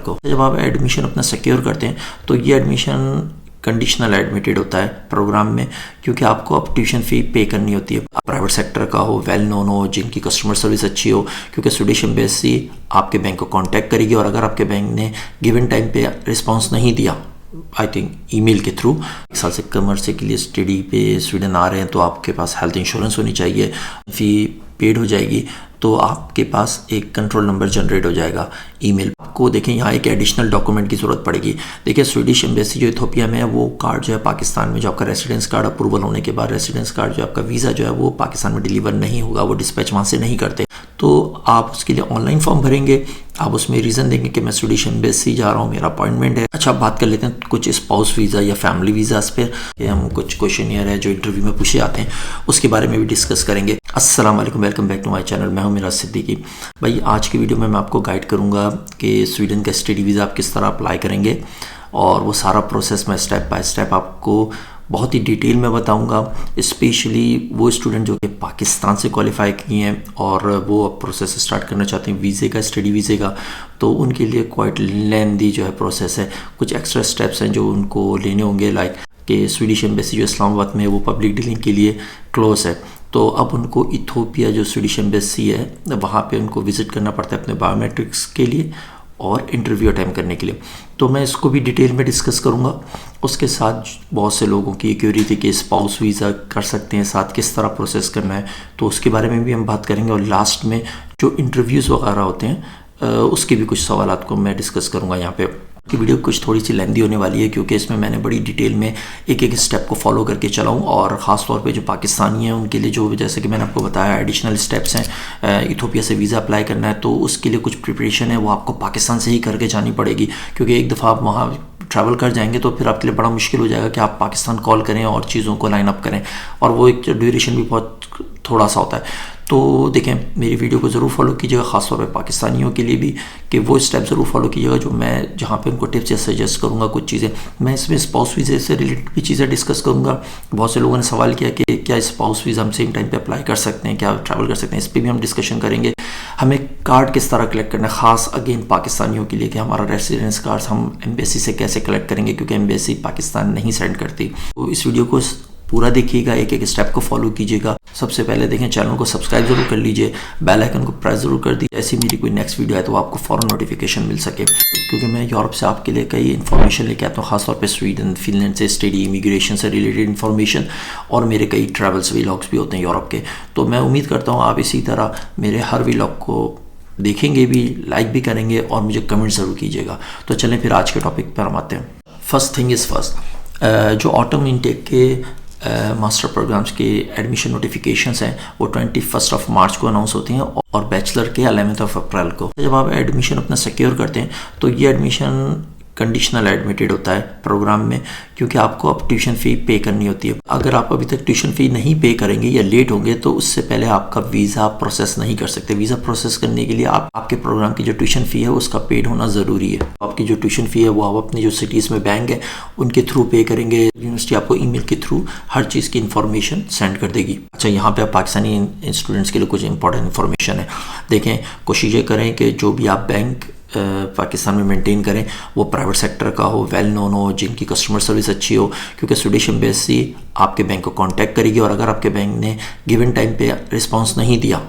को जब आप एडमिशन अपना सिक्योर करते हैं तो ये एडमिशन कंडीशनल एडमिटेड होता है प्रोग्राम में, क्योंकि आपको अब ट्यूशन फ़ी पे करनी होती है। प्राइवेट सेक्टर का हो, वेल नोन हो, जिनकी कस्टमर सर्विस अच्छी हो, क्योंकि स्वीडिश एम्बेसी आपके बैंक को कांटेक्ट करेगी और अगर आपके बैंक ने गिवन टाइम पे रिस्पांस नहीं दिया, आई थिंक ईमेल के थ्रू, 1 साल से कम अरसे के लिए स्टडी पे स्वीडन आ रहे हैं तो आपके पास हेल्थ इंश्योरेंस होनी चाहिए, फ़ी पेड हो जाएगी तो आपके पास एक कंट्रोल नंबर जनरेट हो जाएगा ईमेल को। देखें यहाँ एक एडिशनल डॉक्यूमेंट की ज़रूरत पड़ेगी। देखिए स्वीडिश एम्बेसी जो इथोपिया में है वो कार्ड जो है पाकिस्तान में, जो आपका रेसिडेंस कार्ड अप्रूवल होने के बाद रेसिडेंस कार्ड जो आपका वीज़ा जो है वो पाकिस्तान में डिलीवर नहीं होगा, वो डिस्पैच वहाँ से नहीं करते। तो आप उसके लिए ऑनलाइन फॉर्म भरेंगे, आप उसमें रीज़न देंगे कि मैं स्वीडिश एम्बेसी जा रहा हूँ, मेरा अपॉइंटमेंट है। अच्छा, बात कर लेते हैं कुछ स्पाउस वीज़ा या फैमिली वीज़ास पे हम कुछ क्वेश्चनियर है जो इंटरव्यू में पूछे जाते हैं उसके बारे में भी डिस्कस करेंगे। अस्सलाम वालेकुम, welcome back to my channel. मैं हूं मिराज सिद्दीकी। भाई आज की वीडियो में मैं आपको गाइड करूंगा कि स्वीडन का स्टडी वीज़ा आप किस तरह अप्लाई करेंगे और वो सारा प्रोसेस मैं स्टेप बाय स्टेप आपको बहुत ही डिटेल में बताऊंगा। स्पेशली वो स्टूडेंट जो कि पाकिस्तान से क्वालिफाई किए हैं और वो अब प्रोसेस स्टार्ट करना चाहते हैं वीज़े का, स्टडी वीज़े का, तो उनके लिए क्वाइट लेंदी जो है प्रोसेस है। कुछ एक्स्ट्रा स्टेप्स हैं जो उनको लेने होंगे, लाइक कि स्वीडिश एम्बेसी जो इस्लामाबाद में है वो पब्लिक डीलिंग के लिए क्लोज है, तो अब उनको इथोपिया जो स्वीडिश एम्बेसी है वहाँ पे उनको विज़िट करना पड़ता है अपने बायोमेट्रिक्स के लिए और इंटरव्यू अटेम्प्ट करने के लिए। तो मैं इसको भी डिटेल में डिस्कस करूँगा। उसके साथ बहुत से लोगों की क्वेरी थी कि स्पाउस वीज़ा कर सकते हैं, साथ किस तरह प्रोसेस करना है, तो उसके बारे में भी हम बात करेंगे। और लास्ट में जो इंटरव्यूज़ वगैरह होते हैं उसके भी कुछ सवालात को मैं डिस्कस करूँगा यहाँ पे। कि वीडियो कुछ थोड़ी सी लेंदी होने वाली है क्योंकि इसमें मैंने बड़ी डिटेल में एक एक स्टेप को फॉलो करके चला हूँ और ख़ास तौर पे जो पाकिस्तानी हैं उनके लिए जो, जैसे कि मैंने आपको बताया, एडिशनल स्टेप्स हैं। इथोपिया से वीज़ा अप्लाई करना है तो उसके लिए कुछ प्रिपरेशन है वो आपको पाकिस्तान से ही करके जानी पड़ेगी, क्योंकि एक दफ़ा आप वहाँ ट्रैवल कर जाएंगे तो फिर आपके लिए बड़ा मुश्किल हो जाएगा कि आप पाकिस्तान कॉल करें और चीज़ों को लाइन अप करें, और वो एक ड्यूरेशन भी बहुत थोड़ा सा होता है। तो देखें मेरी वीडियो को ज़रूर फॉलो कीजिएगा, ख़ासतौर पे पाकिस्तानियों के लिए भी, कि वो स्टेप ज़रूर फॉलो कीजिएगा जो मैं जहाँ पे उनको टिप्स या सजेस्ट करूँगा। कुछ चीज़ें मैं इसमें स्पाउस वीज़े से रिलेटेड भी चीज़ें डिस्कस करूँगा। बहुत से लोगों ने सवाल किया कि क्या स्पाउस वीज़ा हम सेम टाइम पे अप्लाई कर सकते हैं, क्या ट्रैवल कर सकते हैं, इस पर भी हम डिस्कशन करेंगे। हमें कार्ड किस तरह कलेक्ट करना है, ख़ास अगेन पाकिस्तानियों के लिए, कि हमारा रेसिडेंस कार्ड हम एम्बेसी से कैसे कलेक्ट करेंगे, क्योंकि एम्बेसी पाकिस्तान नहीं सेंड करती। तो इस वीडियो को पूरा देखिएगा, एक एक स्टेप को फॉलो कीजिएगा। सबसे पहले देखें चैनल को सब्सक्राइब जरूर कर लीजिए, बेल आइकन को प्रेस जरूर कर दीजिए, ऐसी मेरी कोई नेक्स्ट वीडियो है तो आपको फ़ौरन नोटिफिकेशन मिल सके, क्योंकि मैं यूरोप से आपके लिए कई इन्फॉर्मेशन लेके आता हूँ, खासतौर पे स्वीडन, फिनलैंड से स्टडी, इमिग्रेशन से रिलेटेड इन्फॉर्मेशन, और मेरे कई ट्रैवल्स व्लॉग्स भी होते हैं यूरोप के। तो मैं उम्मीद करता हूँ आप इसी तरह मेरे हर व्लॉग को देखेंगे भी, लाइक भी करेंगे और मुझे कमेंट ज़रूर कीजिएगा। तो चलें फिर आज के टॉपिक पर हम आते हैं। फर्स्ट थिंग इज़ फर्स्ट, जो ऑटम इनटेक के मास्टर प्रोग्राम्स के एडमिशन नोटिफिकेशंस हैं वो 21 मार्च को अनाउंस होती हैं और बैचलर के 11 अप्रैल को। जब आप एडमिशन अपना सिक्योर करते हैं तो ये एडमिशन कंडीशनल एडमिटेड होता है प्रोग्राम में, क्योंकि आपको अब ट्यूशन फ़ी पे करनी होती है। अगर आप अभी तक ट्यूशन फ़ी नहीं पे करेंगे या लेट होंगे तो उससे पहले आपका वीज़ा प्रोसेस नहीं कर सकते। वीज़ा प्रोसेस करने के लिए आपके प्रोग्राम की जो ट्यूशन फ़ी है उसका पेड होना ज़रूरी है। आपकी जो ट्यूशन फ़ी है वो आप अपनी जो सिटीज़ में बैंक है उनके थ्रू पे करेंगे। यूनिवर्सिटी आपको ईमेल के थ्रू हर चीज़ की इन्फॉर्मेशन सेंड कर देगी। अच्छा, यहाँ पे पाकिस्तानी स्टूडेंट्स के लिए कुछ इंपॉर्टेंट इन्फॉर्मेशन है। देखें, कोशिश ये करें कि जो भी आप बैंक पाकिस्तान में मेंटेन करें वो प्राइवेट सेक्टर का हो, वेल नोन हो, जिनकी कस्टमर सर्विस अच्छी हो, क्योंकि स्वीडिश एम्बेसी आपके बैंक को कांटेक्ट करेगी और अगर आपके बैंक ने गिवन टाइम पे रिस्पांस नहीं दिया,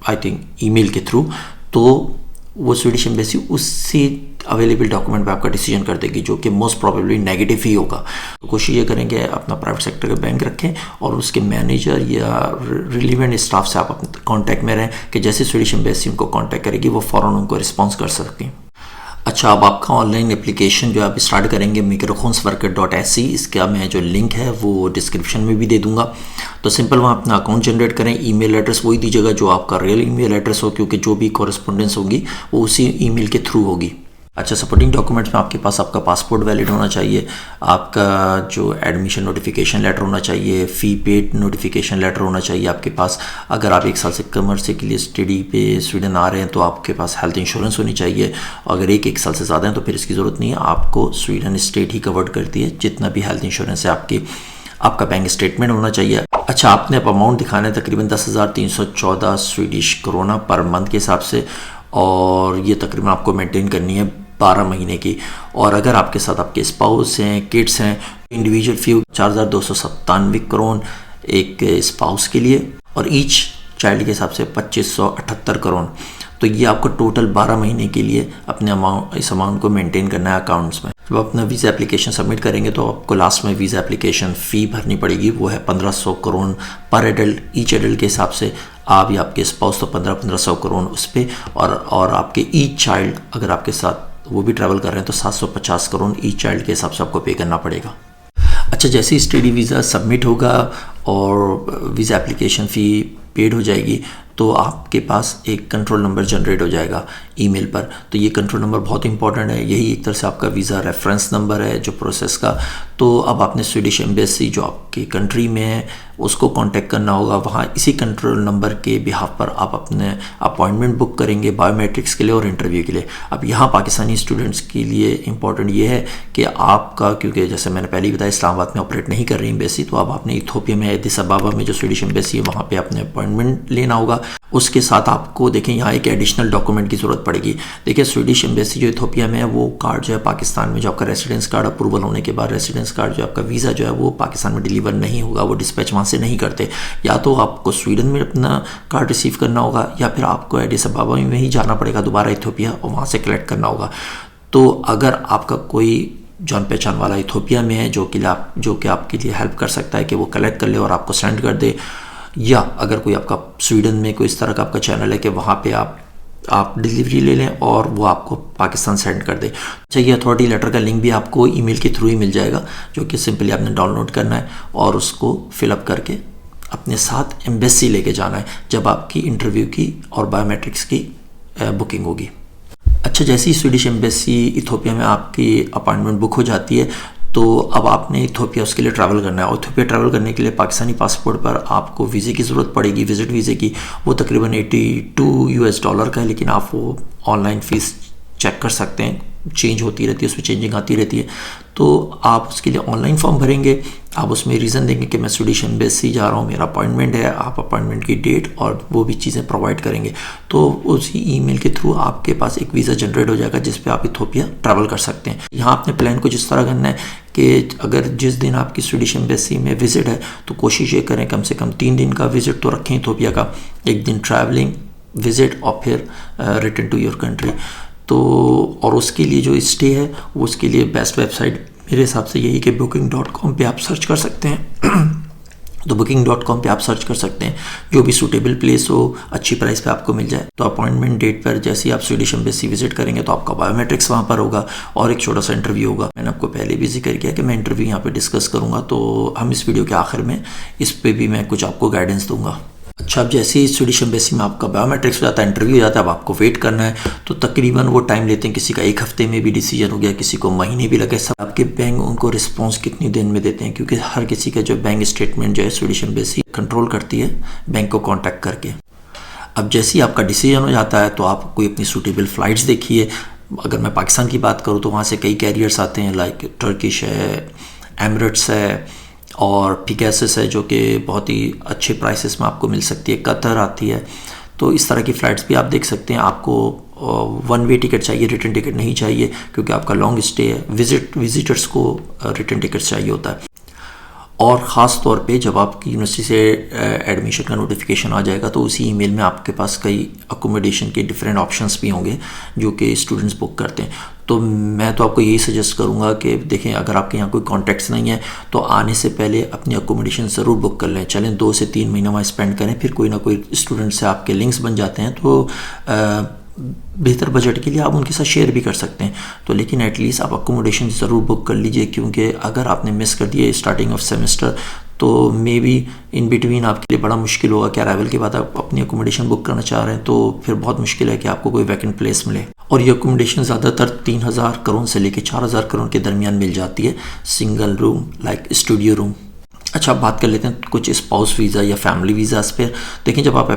आई थिंक ईमेल के थ्रू, तो वो स्वीडिश एम्बेसी उसी अवेलेबल डॉक्यूमेंट पे आपका डिसीजन कर देगी, जो कि मोस्ट प्रोबेबली नेगेटिव ही होगा। तो कोशिश ये करें कि अपना प्राइवेट सेक्टर का बैंक रखें और उसके मैनेजर या रिलीवेंट स्टाफ से आप अपने कॉन्टैक्ट में रहें कि जैसे स्वीडिश एम्बेसी उनको कॉन्टैक्ट करेगी वो फ़ौरन उनको रिस्पॉन्स कर सकती हैं। अच्छा, अब आपका ऑनलाइन एप्लीकेशन जो आप स्टार्ट करेंगे migrationsworker.se, इसका मैं जो लिंक है वो डिस्क्रिप्शन में भी दे दूंगा। तो सिंपल वहाँ अपना अकाउंट जनरेट करें, ईमेल एड्रेस वही दीजिएगा जो आपका रियल ईमेल एड्रेस हो, क्योंकि जो भी कॉरेस्पोंडेंस होगी वो उसी ईमेल के थ्रू होगी। अच्छा, सपोर्टिंग डॉक्यूमेंट्स में आपके पास आपका पासपोर्ट वैलिड होना चाहिए, आपका जो एडमिशन नोटिफिकेशन लेटर होना चाहिए, फ़ी पेड नोटिफिकेशन लेटर होना चाहिए आपके पास। अगर आप 1 साल से कम अरसे के लिए स्टडी पे स्वीडन आ रहे हैं तो आपके पास हेल्थ इंश्योरेंस होनी चाहिए। अगर एक साल से ज़्यादा है तो फिर इसकी ज़रूरत नहीं है, आपको स्वीडन स्टेट ही कवर्ड करती है जितना भी हेल्थ इंश्योरेंस है आपका बैंक स्टेटमेंट होना चाहिए। अच्छा, आपने अब अमाउंट दिखाना है तकरीबन 10,314 स्वीडिश क्रोना पर मंथ के हिसाब से, और ये तकरीबन आपको मेंटेन करनी है 12 महीने की। और अगर आपके साथ आपके स्पाउस हैं, किड्स हैं, इंडिविजुअल फ़ी 4,297 करोड़ एक स्पाउस के लिए और ईच चाइल्ड के हिसाब से 2578 करोड़। तो ये आपको टोटल 12 महीने के लिए अपने इस अमाउंट को मेंटेन करना है अकाउंट्स में। जब अपना वीज़ा एप्लीकेशन सबमिट करेंगे तो आपको लास्ट में वीज़ा एप्लीकेशन फ़ी भरनी पड़ेगी, वो है 1500 करोड़ पर एडल्ट। ईच एडल्ट के हिसाब से आप या आपके स्पाउस तो 1500 करोड़ उस पर, और आपके ईच चाइल्ड अगर आपके साथ वो भी ट्रैवल कर रहे हैं तो 750 करोड़ ईच चाइल्ड के हिसाब से आपको पे करना पड़ेगा। अच्छा, जैसे ही स्टडी वीज़ा सबमिट होगा और वीज़ा एप्लीकेशन फ़ी पेड हो जाएगी तो आपके पास एक कंट्रोल नंबर जनरेट हो जाएगा ईमेल पर। तो ये कंट्रोल नंबर बहुत इंपॉर्टेंट है, यही एक तरह से आपका वीज़ा रेफरेंस नंबर है जो प्रोसेस का। तो अब आपने स्वीडिश एम्बेसी जो आपकी कंट्री में है उसको कांटेक्ट करना होगा, वहाँ इसी कंट्रोल नंबर के बिहाफ पर आप अपने अपॉइंटमेंट बुक करेंगे बायोमेट्रिक्स के लिए और इंटरव्यू के लिए। अब यहाँ पाकिस्तानी स्टूडेंट्स के लिए इंपॉर्टेंट ये है कि आपका, क्योंकि जैसे मैंने पहले ही बताया इस्लामाबाद में ऑपरेट नहीं कर रही एम्बेसी, तो अब आपने इथोपिया में एडिस अबाबा में जो स्वीडिश एम्बेसी है वहाँ पर अपने अपॉइंटमेंट लेना होगा। उसके साथ आपको देखें यहाँ एक एडिशनल डॉक्यूमेंट की ज़रूरत पड़ेगी। देखिए स्वीडिश एम्बेसी जो इथोपिया में है वो कार्ड जो है पाकिस्तान में, जो आपका रेसिडेंस कार्ड अप्रूवल होने के बाद रेसिडेंस कार्ड जो आपका वीज़ा जो है वो पाकिस्तान में डिलीवर नहीं होगा, वो डिस्पैच वहाँ से नहीं करते। या तो आपको स्वीडन में अपना कार्ड रिसीव करना होगा या फिर आपको एडिस अबाबा में ही जाना पड़ेगा दोबारा इथोपिया और वहाँ से कलेक्ट करना होगा। तो अगर आपका कोई जान पहचान वाला इथोपिया में है जो कि आपके लिए हेल्प कर सकता है कि वो कलेक्ट कर ले और आपको सेंड कर दे, या अगर कोई आपका स्वीडन में कोई इस तरह का आपका चैनल है कि वहाँ पे आप डिलीवरी ले लें और वो आपको पाकिस्तान सेंड कर दे। अच्छा, ये अथॉरिटी लेटर का लिंक भी आपको ईमेल के थ्रू ही मिल जाएगा, जो कि सिंपली आपने डाउनलोड करना है और उसको फिलअप करके अपने साथ एम्बेसी लेके जाना है जब आपकी इंटरव्यू की और बायोमेट्रिक्स की बुकिंग होगी। अच्छा, जैसे ही स्वीडिश एम्बेसी इथोपिया में आपकी अपॉइंटमेंट बुक हो जाती है तो अब आपने इथोपिया उसके लिए ट्रैवल करना है। और इथोपिया ट्रैवल करने के लिए पाकिस्तानी पासपोर्ट पर आपको वीज़े की ज़रूरत पड़ेगी, विज़िट वीज़े की। वो तकरीबन $82 का है, लेकिन आप वो ऑनलाइन फ़ीस चेक कर सकते हैं, चेंज होती रहती है, उसमें चेंजिंग आती रहती है। तो आप उसके लिए ऑनलाइन फॉर्म भरेंगे, आप उसमें रीज़न देंगे कि मैं स्वीडिश एम्बेसी जा रहा हूँ, मेरा अपॉइंटमेंट है, आप अपॉइंटमेंट की डेट और वो भी चीज़ें प्रोवाइड करेंगे। तो उसी ईमेल के थ्रू आपके पास एक वीज़ा जनरेट हो जाएगा जिस पे आप इथोपिया ट्रैवल कर सकते हैं। यहाँ आपने प्लान को जिस तरह करना है कि अगर जिस दिन आपकी स्वीडिश एम्बेसी में विज़िट है तो कोशिश ये करें कम से कम 3 दिन का विज़िट तो रखें इथोपिया का, 1 दिन ट्रैवलिंग विज़िट और फिर रिटर्न टू योर कंट्री। तो और उसके लिए जो स्टे है वो उसके लिए बेस्ट वेबसाइट मेरे हिसाब से यही कि booking.com पे आप सर्च कर सकते हैं। तो booking.com पे आप सर्च कर सकते हैं, जो भी सूटेबल प्लेस हो अच्छी प्राइस पे आपको मिल जाए। तो अपॉइंटमेंट डेट पर जैसे ही आप स्वीडिश एम्बेसी विजिट करेंगे तो आपका बायोमेट्रिक्स वहाँ पर होगा और एक छोटा सा इंटरव्यू होगा। मैंने आपको पहले भी जिक्र किया कि मैं इंटरव्यू यहाँ पे डिस्कस करूँगा, तो हम इस वीडियो के आखिर में इस पर भी मैं कुछ आपको गाइडेंस दूँगा। अच्छा, अब जैसे ही स्वीडिश एम्बेसी में आपका बायोमेट्रिक्स हो जाता है, इंटरव्यू हो जाता है, अब आपको वेट करना है। तो तकरीबन वो टाइम लेते हैं, किसी का 1 हफ्ते में भी डिसीजन हो गया, किसी को महीने भी लगे। सब आपके बैंक उनको रिस्पांस कितनी दिन में देते हैं, क्योंकि हर किसी का जो बैंक स्टेटमेंट जो है स्वीडिश एम्बेसी कंट्रोल करती है बैंक को कॉन्टैक्ट करके। अब जैसे ही आपका डिसीजन हो जाता है तो आप कोई अपनी सूटेबल फ़्लाइट्स देखिए। अगर मैं पाकिस्तान की बात करूँ तो वहाँ से कई कैरियर्स आते हैं, लाइक टर्किश है, एमिरेट्स है और पिगेसिस है, जो कि बहुत ही अच्छे प्राइसेस में आपको मिल सकती है। कतर आती है, तो इस तरह की ख़्लाइट्स भी आप देख सकते हैं। आपको 1 वे टिकट चाहिए, रिटर्न टिकट नहीं चाहिए, क्योंकि आपका लॉन्ग स्टे है। विजिटर्स को रिटर्न टिकट चाहिए होता है। और ख़ास तौर पे जब आपकी यूनिवर्सिटी से एडमिशन का नोटिफिकेशन आ जाएगा तो उसी ईमेल में आपके पास कई अकोमोडेशन के डिफरेंट ऑप्शंस भी होंगे जो कि स्टूडेंट्स बुक करते हैं। तो मैं तो आपको यही सजेस्ट करूंगा कि देखें, अगर आपके यहाँ कोई कॉन्टैक्ट्स नहीं है तो आने से पहले अपनी अकोमोडेशन ज़रूर बुक कर लें। चलें 2 से 3 महीना वहाँ स्पेंड करें, फिर कोई ना कोई स्टूडेंट से आपके लिंक्स बन जाते हैं तो बेहतर बजट के लिए आप उनके साथ शेयर भी कर सकते हैं। तो लेकिन एटलीस्ट आप अकोमोडेशन ज़रूर बुक कर लीजिए, क्योंकि अगर आपने मिस कर दिया स्टार्टिंग ऑफ सेमेस्टर तो मे बी इन बिटवीन आपके लिए बड़ा मुश्किल होगा कि अराइवल के बाद आप अपनी अकोमोडेशन बुक करना चाह रहे हैं तो फिर बहुत मुश्किल है कि आपको कोई वैकेंट प्लेस मिले। और ये अकोमोडेशन ज़्यादातर 3000 करोड़ से लेकर 4000 करोड़ के दरमियान मिल जाती है, single room like studio room. अच्छा, अब बात कर लेते हैं कुछ स्पाउस वीज़ा या फैमिली वीज़ास पे। देखें, जब आप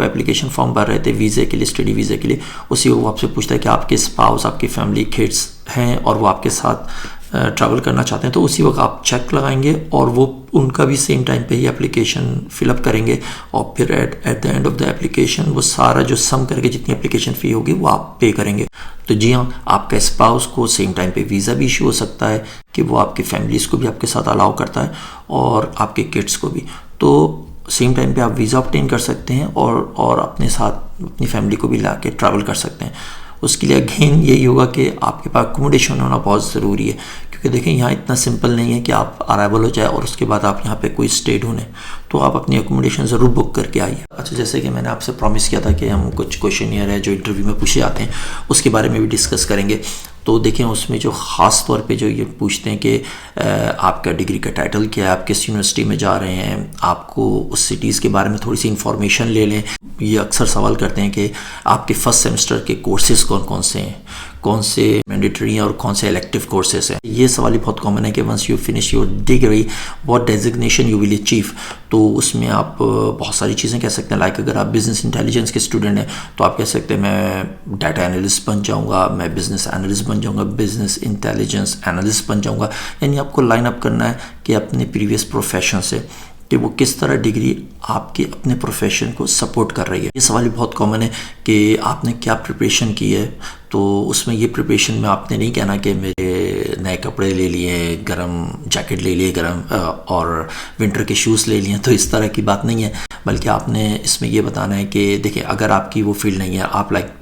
एप्लीकेशन फॉर्म भर रहे थे वीज़े के लिए, स्टडी वीज़े के लिए, उसी वो आपसे पूछता है कि आपके स्पाउस, आपकी फैमिली, किड्स हैं और वो आपके साथ ट्रैवल करना चाहते हैं तो उसी वक्त आप चेक लगाएंगे और वो उनका भी सेम टाइम पे ही एप्लीकेशन फिलअप करेंगे और फिर at the end of the application वो सारा जो सम करके जितनी एप्लीकेशन फ़ी होगी वो आप पे करेंगे। तो जी हाँ, आपका स्पाउस को सेम टाइम पे वीज़ा भी इशू हो सकता है कि वो आपकी फैमिलीज़ को भी आपके साथ अलाउ करता है और आपके किड्स को भी। तो सेम टाइम पे आप वीज़ा ऑब्टेन कर सकते हैं और अपने साथ अपनी फैमिली को भी ला के ट्रैवल कर सकते हैं। उसके लिए अगेन यही होगा कि आपके पास अकोमोडेशन होना बहुत ज़रूरी है, क्योंकि देखें यहाँ इतना सिंपल नहीं है कि आप अराइवल हो जाए और उसके बाद आप यहाँ पे कोई स्टे ढूंढें। तो आप अपनी अकोमोडेशन ज़रूर बुक करके आइए। अच्छा, जैसे कि मैंने आपसे प्रॉमिस किया था कि हम कुछ क्वेश्चनियर है जो इंटरव्यू में पूछे जाते हैं उसके बारे में भी डिस्कस करेंगे। तो देखें उसमें जो ख़ास तौर पे जो ये पूछते हैं कि आपका डिग्री का टाइटल क्या है, आप किस यूनिवर्सिटी में जा रहे हैं, आपको उस सिटीज़ के बारे में थोड़ी सी इंफॉर्मेशन ले लें। ये अक्सर सवाल करते हैं कि आपके फर्स्ट सेमेस्टर के कोर्सेज कौन कौन से हैं, कौन से मैंडेटरी हैं और कौन से इलेक्टिव कोर्सेज हैं। ये सवाल ही बहुत कॉमन है कि once you finish your degree what designation you will achieve. तो उसमें आप बहुत सारी चीज़ें कह सकते हैं। लाइक अगर आप बिज़नेस इंटेलिजेंस के स्टूडेंट हैं तो आप कह सकते हैं मैं डाटा एनालिस्ट बन जाऊँगा, मैं बिज़नेस एनालिस्ट बन जाऊँगा, बिज़नेस इंटेलिजेंस एनालिस्ट बन जाऊँगा। यानी आपको लाइन अप करना है कि अपने प्रीवियस प्रोफेशन से कि वो किस तरह डिग्री आपके अपने प्रोफेशन को सपोर्ट कर रही है। ये सवाल भी बहुत कॉमन है कि आपने क्या प्रिपरेशन की है। तो उसमें ये प्रिपरेशन में आपने नहीं कहना कि मेरे नए कपड़े ले लिए, गरम जैकेट ले लिए, गरम और विंटर के शूज़ ले लिए, तो इस तरह की बात नहीं है। बल्कि आपने इसमें ये बताना है कि देखिए अगर आपकी वो फील्ड नहीं है, आप लाइक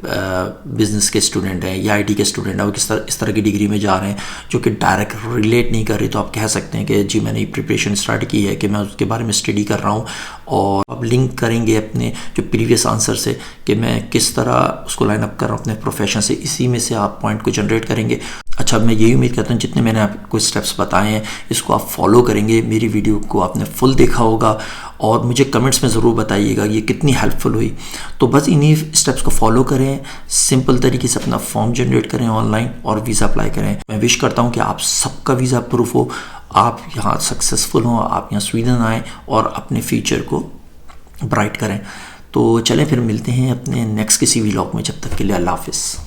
बिज़नेस के स्टूडेंट हैं या आईटी के स्टूडेंट हैं, वो इस तरह की डिग्री में जा रहे हैं जो कि डायरेक्ट रिलेट नहीं कर रही, तो आप कह सकते हैं कि जी मैंने प्रिपरेशन स्टार्ट की है कि मैं उसके बारे में स्टडी कर रहा हूँ। और अब लिंक करेंगे अपने जो प्रीवियस आंसर से कि मैं किस तरह उसको लाइन अप कर रहा हूँ अपने प्रोफेशन से, इसी में से आप पॉइंट को जनरेट करेंगे। अच्छा, मैं यही उम्मीद करता हूँ जितने मैंने आपको स्टेप्स बताए हैं इसको आप फॉलो करेंगे। मेरी वीडियो को आपने फुल देखा होगा और मुझे कमेंट्स में ज़रूर बताइएगा ये कितनी हेल्पफुल हुई। तो बस इन्हीं स्टेप्स को फॉलो करें, सिंपल तरीके से अपना फॉर्म जनरेट करें ऑनलाइन और वीज़ा अप्लाई करें। मैं विश करता हूँ कि आप सबका वीज़ा अप्रूव हो, आप यहाँ सक्सेसफुल हों, आप यहाँ स्वीडन आएँ और अपने फ्यूचर को ब्राइट करें। तो चलें फिर मिलते हैं अपने नेक्स्ट किसी व्लॉग में। जब तक के लिए अल्लाह हाफ़िज़।